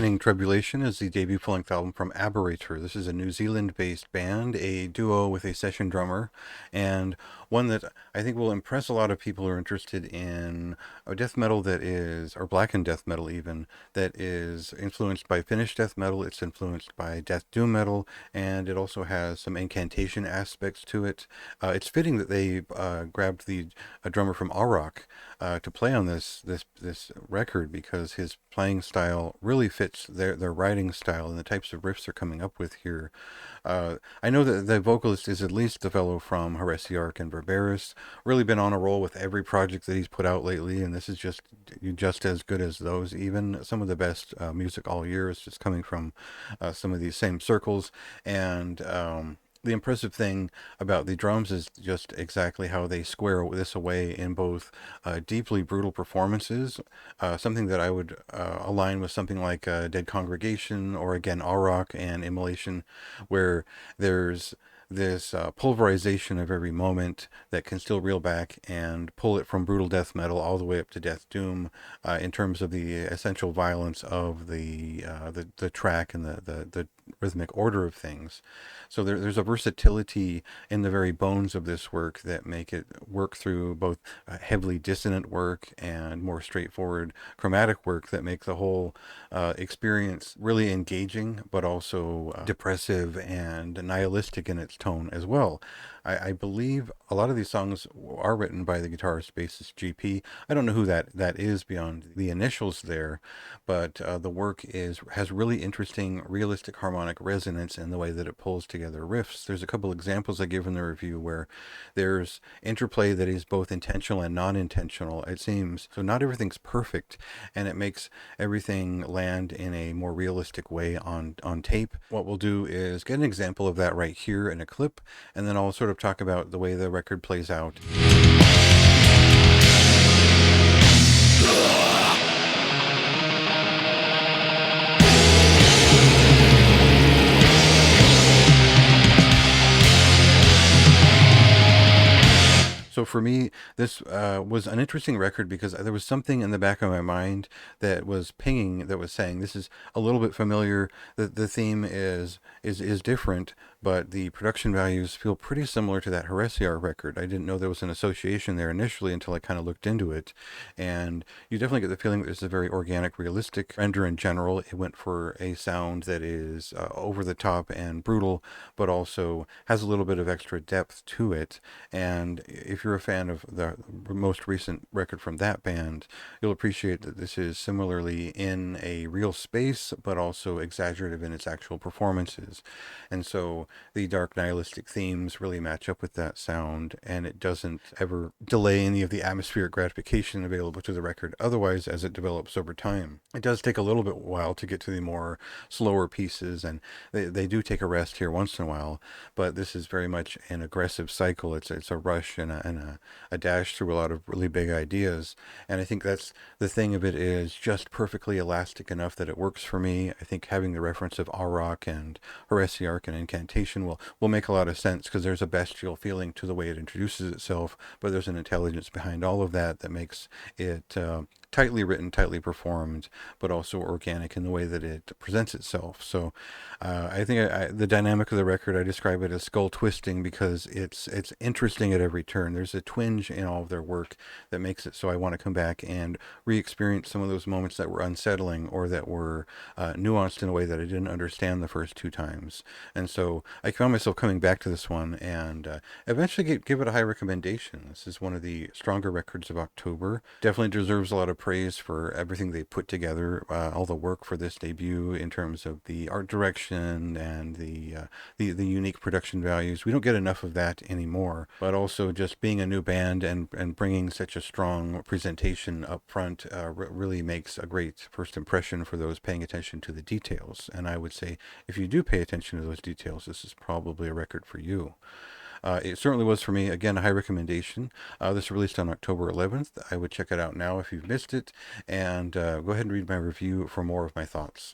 Beckoning Tribulation is the debut full-length album from Aberrator. This is a New Zealand-based band, a duo with a session drummer, and one that I think will impress a lot of people who are interested in death metal that is, or blackened death metal even, that is influenced by Finnish death metal. It's influenced by death doom metal, and it also has some incantation aspects to it. It's fitting that they grabbed the drummer from Arak to play on this record, because his playing style really fits their writing style and the types of riffs they're coming up with here. I know that the vocalist is at least the fellow from Heresiarch and Barbarus. Really been on a roll with every project that he's put out lately, and this is just as good as those. Even some of the best music all year is just coming from some of these same circles, and the impressive thing about the drums is just exactly how they square this away in both deeply brutal performances, something that I would align with something like Dead Congregation, or again Auroch and Immolation, where there's this pulverization of every moment that can still reel back and pull it from brutal death metal all the way up to death doom, in terms of the essential violence of the track and the rhythmic order of things. So there's a versatility in the very bones of this work that make it work through both heavily dissonant work and more straightforward chromatic work that make the whole experience really engaging, but also depressive and nihilistic in its tone as well. I believe a lot of these songs are written by the guitarist bassist GP. I don't know who that is beyond the initials there, but the work has really interesting realistic harmonic resonance in the way that it pulls together riffs. There's a couple examples I give in the review where there's interplay that is both intentional and non-intentional, it seems. So not everything's perfect, and it makes everything land in a more realistic way on tape. What we'll do is get an example of that right here in a clip, and then I'll sort of talk about the way the record plays out. So for me, this was an interesting record because there was something in the back of my mind that was pinging, that was saying this is a little bit familiar. The theme is different, but the production values feel pretty similar to that Heresiarch record. I didn't know there was an association there initially until I kind of looked into it, and you definitely get the feeling that this is a very organic, realistic render in general. It went for a sound that is over the top and brutal, but also has a little bit of extra depth to it. And if you're a fan of the most recent record from that band, you'll appreciate that this is similarly in a real space, but also exaggerative in its actual performances. And so the dark nihilistic themes really match up with that sound, and it doesn't ever delay any of the atmospheric gratification available to the record otherwise as it develops over time. It does take a little bit while to get to the more slower pieces, and they do take a rest here once in a while, but this is very much an aggressive cycle. It's a rush and a dash through a lot of really big ideas, and I think that's the thing of it, is just perfectly elastic enough that it works for me. I think having the reference of Auroch and Heresiarch and Incantation will make a lot of sense, because there's a bestial feeling to the way it introduces itself, but there's an intelligence behind all of that that makes it tightly written, tightly performed, but also organic in the way that it presents itself. So I think the dynamic of the record, I describe it as skull twisting, because it's interesting at every turn. There's a twinge in all of their work that makes it so I want to come back and re-experience some of those moments that were unsettling, or that were nuanced in a way that I didn't understand the first two times. And so I found myself coming back to this one, and eventually give it a high recommendation. This is one of the stronger records of October. Definitely deserves a lot of praise for everything they put together, all the work for this debut in terms of the art direction and the unique production values. We don't get enough of that anymore, but also just being a new band and bringing such a strong presentation up front really makes a great first impression for those paying attention to the details. And I would say if you do pay attention to those details, this is probably a record for you. It certainly was for me. Again, a high recommendation. This was released on October 11th. I would check it out now if you've missed it, and go ahead and read my review for more of my thoughts.